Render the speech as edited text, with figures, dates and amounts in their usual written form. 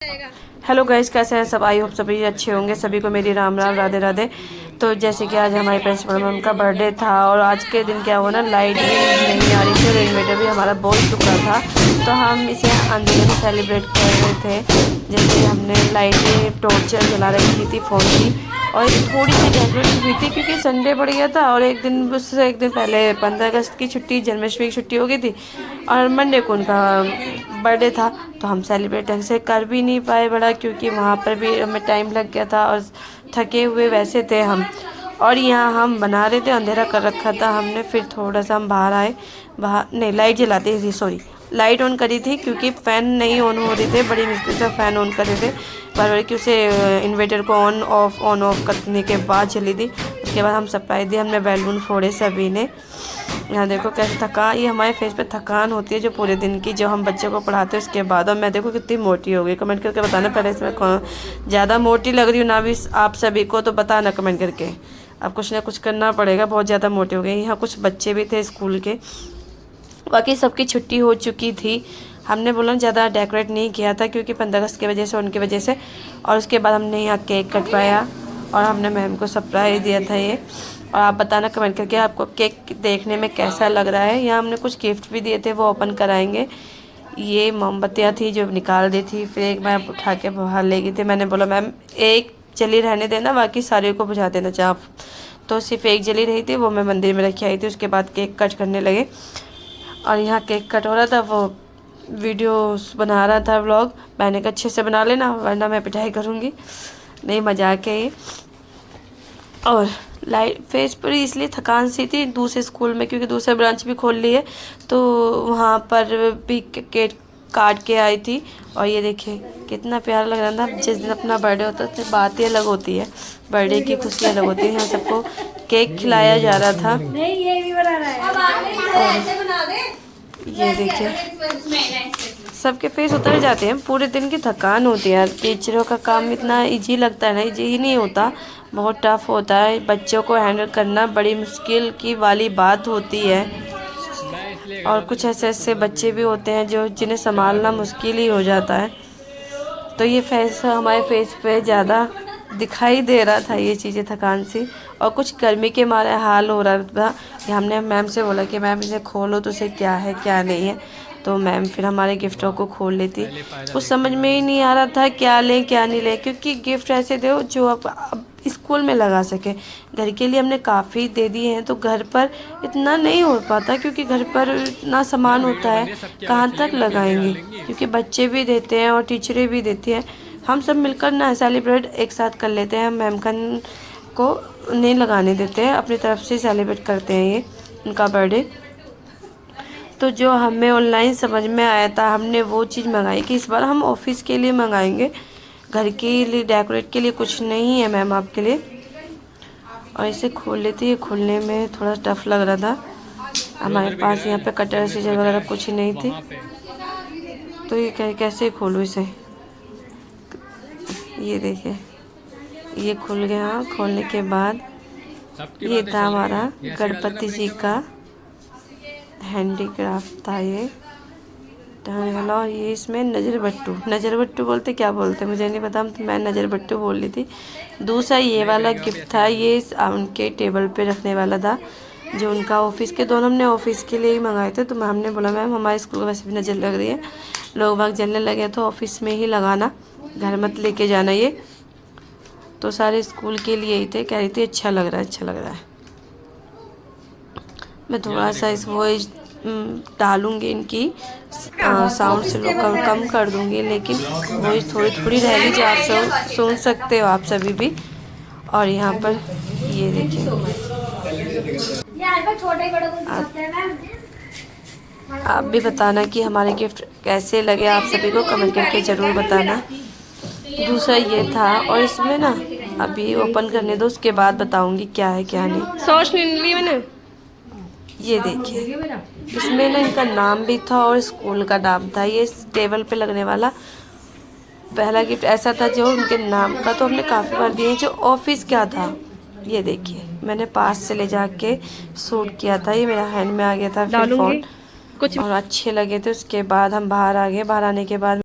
Hello guys, कैसे हैं सब। आई होप सभी अच्छे होंगे। सभी को मेरी राम राम, राधे राधे। तो जैसे कि आज हमारे प्रिंसिपल मैम का बर्थडे था और आज के दिन क्या हुआ ना, लाइट भी नहीं आ रही थी और इन्वर्टर भी हमारा बहुत टुकड़ा था। तो हम इसे अंधेरे में सेलिब्रेट कर रहे थे। जैसे हमने लाइटें टॉर्चर जला रखी थी फ़ोन की और थोड़ी सी डेकोरेशन हुई थी क्योंकि संडे पड़ गया था और एक दिन उससे एक दिन पहले 15 अगस्त की छुट्टी, जन्माष्टमी की छुट्टी हो गई थी और मंडे को उनका बर्थडे था। तो हम सेलिब्रेट ढंग से कर भी नहीं पाए बड़ा, क्योंकि वहाँ पर भी हमें टाइम लग गया था और थके हुए वैसे थे हम। और यहाँ हम बना रहे थे, अंधेरा कर रखा था हमने। फिर थोड़ा सा हम बाहर आए, बाहर नहीं लाइट जलाती थी, सॉरी लाइट ऑन करी थी क्योंकि फ़ैन नहीं ऑन हो रहे थे। बड़ी मुश्किल से फ़ैन ऑन कर रहे थे बार कि उसे इन्वर्टर को ऑन ऑफ करने के बाद चली थी। उसके बाद हम सरप्राइज दिए, हमने बैलून फोड़े सभी ने। यहाँ देखो कैसे थकान, ये हमारे फेस पे थकान होती है जो पूरे दिन की, जो हम बच्चों को पढ़ाते हैं उसके बाद। और मैं देखो कितनी मोटी हो गई, कमेंट करके बताना। पहले इसमें ज़्यादा मोटी लग रही हूँ ना भी आप सभी को, तो बताना कमेंट करके। अब कुछ ना कुछ करना पड़ेगा, बहुत ज़्यादा मोटी हो गई। यहाँ कुछ बच्चे भी थे स्कूल के, बाकी सबकी छुट्टी हो चुकी थी। हमने बोला ज़्यादा डेकोरेट नहीं किया था क्योंकि 15 अगस्त की वजह से, उनकी वजह से। और उसके बाद हमने यहाँ केक कटवाया और हमने मैम को सरप्राइज़ दिया था ये। और आप बताना कमेंट करके आपको केक देखने में कैसा लग रहा है। यहाँ हमने कुछ गिफ्ट भी दिए थे, वो ओपन कराएंगे। ये मोमबत्तियाँ थी जो निकाल दी थी, फिर एक बार उठा के बाहर ले गई थी। मैंने बोला मैम एक जली रहने देना, बाकी सारे को बुझा देना चाप। तो सिर्फ एक जली रही थी, वो मैं मंदिर में रखी आई थी। उसके बाद केक कट करने लगे और यहाँ केक कट हो रहा था, वो वीडियोस बना रहा था व्लॉग। मैंने कहा अच्छे से बना लेना वरना मैं पिटाई करूँगी। नहीं मजाक है ये। और लाइट फेस पर इसलिए थकान सी थी दूसरे स्कूल में, क्योंकि दूसरे ब्रांच भी खोल ली है तो वहाँ पर भी केक काट के आई थी। और ये देखिए कितना प्यारा लग रहा था। जिस दिन अपना बर्थडे होता है तो बात ही अलग होती है, बर्थडे की खुशी अलग होती है। यहाँ सबको केक खिलाया जा रहा था। ये देखिए सबके फेस उतर जाते हैं, पूरे दिन की थकान होती है। टीचरों का काम इतना इजी लगता है ना, इजी ही नहीं होता, बहुत टफ होता है। बच्चों को हैंडल करना बड़ी मुश्किल की वाली बात होती है। और कुछ ऐसे ऐसे बच्चे भी होते हैं जो जिन्हें संभालना मुश्किल ही हो जाता है। तो ये फेस हमारे फेस पे ज़्यादा दिखाई दे रहा था ये चीज़ें, थकान सी। और कुछ गर्मी के मारे हाल हो रहा था। हमने मैम से बोला कि मैम इसे खोलो तो इसे क्या है क्या नहीं है। तो मैम फिर हमारे गिफ्टों को खोल लेती। कुछ समझ में ही नहीं आ रहा था क्या लें क्या नहीं लें, क्योंकि गिफ्ट ऐसे दो जो अब स्कूल में लगा सके। घर के लिए हमने काफ़ी दे दिए हैं तो घर पर इतना नहीं हो पाता, क्योंकि घर पर इतना सामान होता है कहाँ तक लगाएंगे, क्योंकि बच्चे भी देते हैं और टीचरें भी देती हैं। हम सब मिलकर ना सेलिब्रेट एक साथ कर लेते हैं। मैम को नहीं लगाने देते हैं, अपनी तरफ से सेलिब्रेट करते हैं ये उनका बर्थडे। तो जो हमें ऑनलाइन समझ में आया था हमने वो चीज़ मंगाई कि इस बार हम ऑफिस के लिए मंगाएंगे, घर के लिए डेकोरेट के लिए कुछ नहीं है मैम आपके लिए। और इसे खोल लेती है, खोलने में थोड़ा टफ लग रहा था। हमारे पास यहाँ पे कटर सीजर वगैरह कुछ नहीं थी, तो ये कैसे खोलूँ इसे। ये देखिए ये खुल गया। खोलने के बाद ये था हमारा गणपति जी का हैंडीक्राफ्ट था ये वाला। और ये इसमें नज़र बट्टू बोलते क्या बोलते मुझे नहीं पता, तो मैं नज़र बट्टू बोल रही थी। दूसरा ये वाला गिफ्ट था, ये उनके टेबल पे रखने वाला था, जो उनका ऑफिस के, दोनों हमने ऑफिस के लिए ही मंगाए थे। तो हमने बोला मैम हमारे स्कूल को वैसे भी नज़र लग रही है, लोग बाग जलने लगे तो ऑफिस में ही लगाना, घर मत लेके जाना ये। तो सारे स्कूल के लिए ही थे। कह रही थी अच्छा लग रहा है, अच्छा लग रहा है। मैं थोड़ा सा इस वॉइस डालूंगी इनकी साउंड से कम कर दूंगी, लेकिन वॉइस थोड़ी थोड़ी रहेगी जो आप सब सुन सकते हो आप सभी भी। और यहाँ पर ये देखिए आप भी बताना कि हमारे गिफ्ट कैसे लगे, आप सभी को कमेंट करके ज़रूर बताना। दूसरा ये था, और इसमें ना अभी ओपन करने दो, उसके बाद बताऊंगी क्या है क्या नहीं। सोच नहीं ली मैंने। ये देखिए इसमें ना इनका नाम भी था और स्कूल का नाम था। ये टेबल पे लगने वाला पहला गिफ्ट ऐसा था जो उनके नाम का, तो हमने काफ़ी बार दिए। जो ऑफिस क्या था ये देखिए, मैंने पास से ले जाके शूट किया था, ये मेरा हैंड में आ गया था फिर फोन कुछ और अच्छे लगे थे। उसके बाद हम बाहर आ गए। बाहर आने के बाद